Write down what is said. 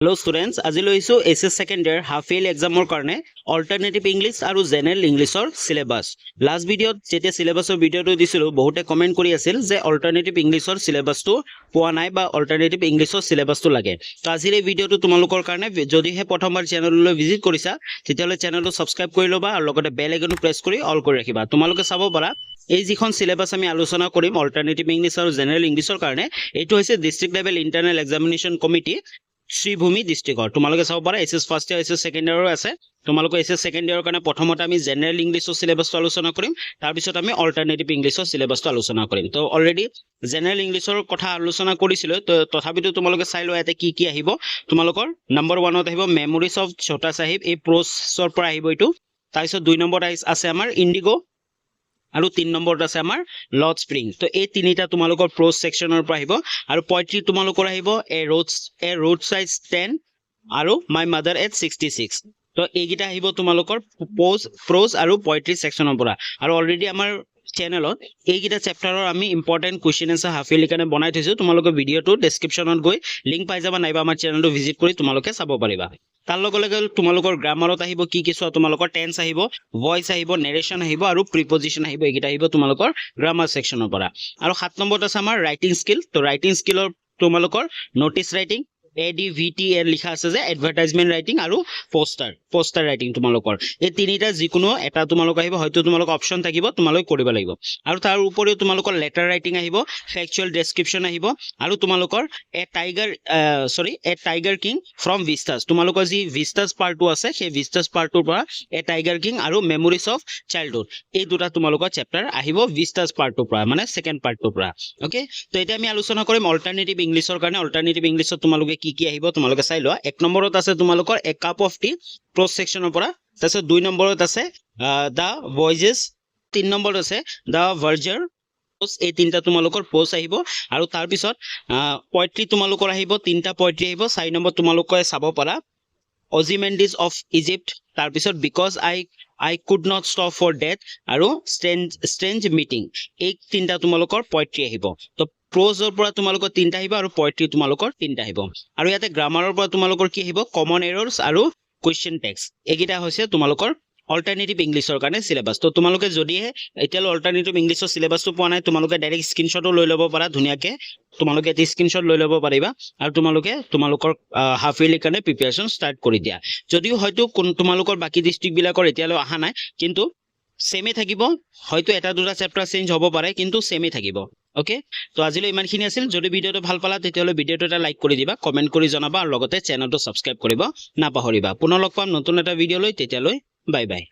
Hello students, আজি লৈছো SS second year half yearly examৰ কাৰণে alternative English আৰু general Englishৰ syllabus. Last video যেতিয়া syllabusৰ ভিডিওটো দিছিলো বহুতে কমেন্ট কৰি আছিল যে alternative Englishৰ syllabusটো পোৱা নাই বা alternative Englishৰ syllabusটো লাগে। তো আজিৰ এই ভিডিওটো তোমালোকৰ কাৰণে যদিহে প্ৰথমবাৰ চেনেললৈ ভিজিট কৰিছা তেতিয়ালে চেনেলটো সাবস্ক্ৰাইব কৰি লবা আৰু লগতে বেল আইকনটো প্ৰেছ কৰি অল কৰি ৰাখিবা। তোমালোকে চাব পাৰা এই যিখন সিলেবাস আমি আলোচনা কৰিম অল্টাৰনেটিভ ইংলিশ আৰু জেনাৰেল ইংলিশৰ কাৰণে এইটো হৈছে district level internal examination committee Sribhumi ডিস্ট্ৰিক্টৰ তোমালোকে চাব পাৰা SS first year SS second ইয়াৰৰ আছে তোমালোকে এসএস সেকেন্ড ইয়াৰৰ কাৰণে প্ৰথমতে আমি জেনাৰেল ইংলিশৰ সিলেবাসটো আলোচনা কৰিম তাৰ পিছত আমি অল্টাৰনেটিভ ইংলিশৰ সিলেবাসটো আলোচনা কৰিম তো অলৰেডি জেনাৰেল ইংলিশৰ কথা আলোচনা কৰিছিল তো তথাপিতো তোমালোকে চাই লোৱা ইয়াতে কি আহিব তোমালোকৰ নম্বৰ 1ত আহিব মেমৰিজ অফ ছোটা সাহিব এই প্ৰ'ছৰ পৰা আহিব এইটো তাৰ পিছত 2 নম্বৰত আছে আমাৰ ইন্ডিগো আৰু 3 নম্বৰত আছে আমাৰ লৰ্ড স্প্ৰিং তো এই তিনিটা তোমালোকৰ প্ৰ'জ সেকশনৰ পৰা আহিব আৰু পয়েট্ৰি তোমালোকৰ আহিব এ ৰোড সাইড 10 আৰু মাই মাদাৰ এট 66 তো এইগিটা আহিব তোমালোকৰ প্ৰ'জ আৰু পয়েট্ৰি সেকশনৰ পৰা আৰু অলৰেডি আমাৰ চেনেলত এইগিটা চেপ্টাৰৰ আমি important question answer half yearly কাৰণে বনাই থৈছো তোমালোকে ভিডিওটো ডেসক্ৰিপচনত গৈ লিংক পাই যাবা নাইবা আমাৰ চেনেলটো ভিজিট কৰি তোমালোকে চাব পাৰিবা তাৰ লগে লগে তোমালোকৰ গ্ৰামাৰত আহিব কি কি চোৱা তোমালোকৰ টেন্স আহিব ভয়েস আহিব নেৰেশন আহিব আৰু প্ৰিপজিশন আহিব এইগিটা আহিব তোমালোকৰ গ্ৰামাৰ সেকশনৰ পৰা আৰু 7 নম্বৰত আছে আমাৰ ৰাইটিং স্কিল তো ৰাইটিং স্কিলৰ তোমালোকৰ নোটিস ৰাইটিং ADVT এৰ লিখা আছে যে এডভাৰটাইজমেন্ট ৰাইটিং আৰু পোস্টাৰ ৰাইটিং তোমালোকৰ এই তিনিটা যিকোনো এটা তোমালোক আহিব হয়তো তোমালোক অপচন থাকিব তোমালোক কৰিব লাগিব আৰু তাৰ উপৰিও তোমালোকৰ লেটাৰ ৰাইটিং আহিব ফেকচুৱেল ডেসক্ৰিপচন আহিব আৰু তোমালোকৰ এ টাইগাৰ কিং ফ্ৰম ভিস্টাস তোমালোকৰ যি ভিস্টাস পাৰ্টটো আছে সেই ভিস্টাস পাৰ্টটোৰ পৰা এ টাইগাৰ কিং আৰু মেমৰিজ অফ চাইল্ডহুড এই দুটা তোমালোকৰ চেপ্টাৰ আহিব ভিস্টাস পাৰ্টটোৰ পৰা মানে সেকেন্ড পাৰ্টটোৰ পৰা ওকে তো এটা আমি আলোচনা কৰিম অল্টাৰনেটিভ ইংলিশৰ কাৰণে অল্টাৰনেটিভ ইংলিশত তোমালোকে কি আহিব তোমালোকে চাই লোৱা 1 নম্বৰত আছে তোমালোকৰ এ কাপ অফ টি প্ৰ'জ সেকশনৰ পৰা তাৰপিছত 2 নম্বৰত আছে দা ভয়েজেস 3 নম্বৰত আছে দা ভাৰ্জাৰ এই তিনটা তোমালোকৰ পোষ্ট আহিব আৰু তাৰ পিছত পয়েট্ৰি তোমালোকৰ আহিব তিনটা পয়েট্ৰি আহিব 4 নম্বৰ তোমালোকে চাব পাৰা অজিমেন্ডিজ অফ ইজিপ্ট তাৰ পিছত because I could not stop for death আৰু strange meeting এই তিনটা তোমালোকৰ পয়েট্ৰি আহিব তো প্ৰ'জৰ পৰা তোমালোকৰ তিনটা আহিব আৰু পয়েট্ৰি তোমালোকৰ তিনটা আহিব আৰু ইয়াতে গ্ৰামাৰৰ পৰা তোমালোকৰ কি আহিব কমন এৰৰ্স আৰু কোৱেশ্চন টেক্স এইগিটা হৈছে তোমালোকৰ অল্টাৰনেটিভ ইংলিশৰ কাৰণে সিলেবাস তো তোমালোকে যদিহে এতিয়াল অল্টাৰনেটিভ ইংলিশৰ সিলেবাসটো পোৱা নাই তোমালোকে ডাইৰেক্ট স্ক্ৰিনশ্বটো লৈ ল'ব পাৰা ধুনিয়াকে তোমালোকে এটি স্ক্ৰিনশ্বট লৈ ল'ব পাৰিবা আৰু তোমালোকৰ হাফ ইয়াৰলি কাৰণে প্ৰিপাৰেচন ষ্টাৰ্ট কৰি দিয়া যদিও হয়তো তোমালোকৰ বাকি ডিস্ট্ৰিক্ট বিলাকৰ এতিয়ালৈ অহা নাই কিন্তু সেমে থাকিব হয়তো এটা দুটা চেপ্টাৰ চেঞ্জ হ'ব পাৰে কিন্তু সেমে থাকিব ওকে তো আজিলৈ ইমানখিনি আছিল যদি ভিডিওটো ভাল পালা তেতিয়ালৈ ভিডিওটো এটা লাইক কৰি দিবা কমেন্ট কৰি জনাবা আৰু লগতে চেনেলটো সাবস্ক্ৰাইব কৰিব নাপাহৰিবা পুনৰ লগ পাম নতুন এটা ভিডিও লৈ তেতিয়ালৈ বাই বাই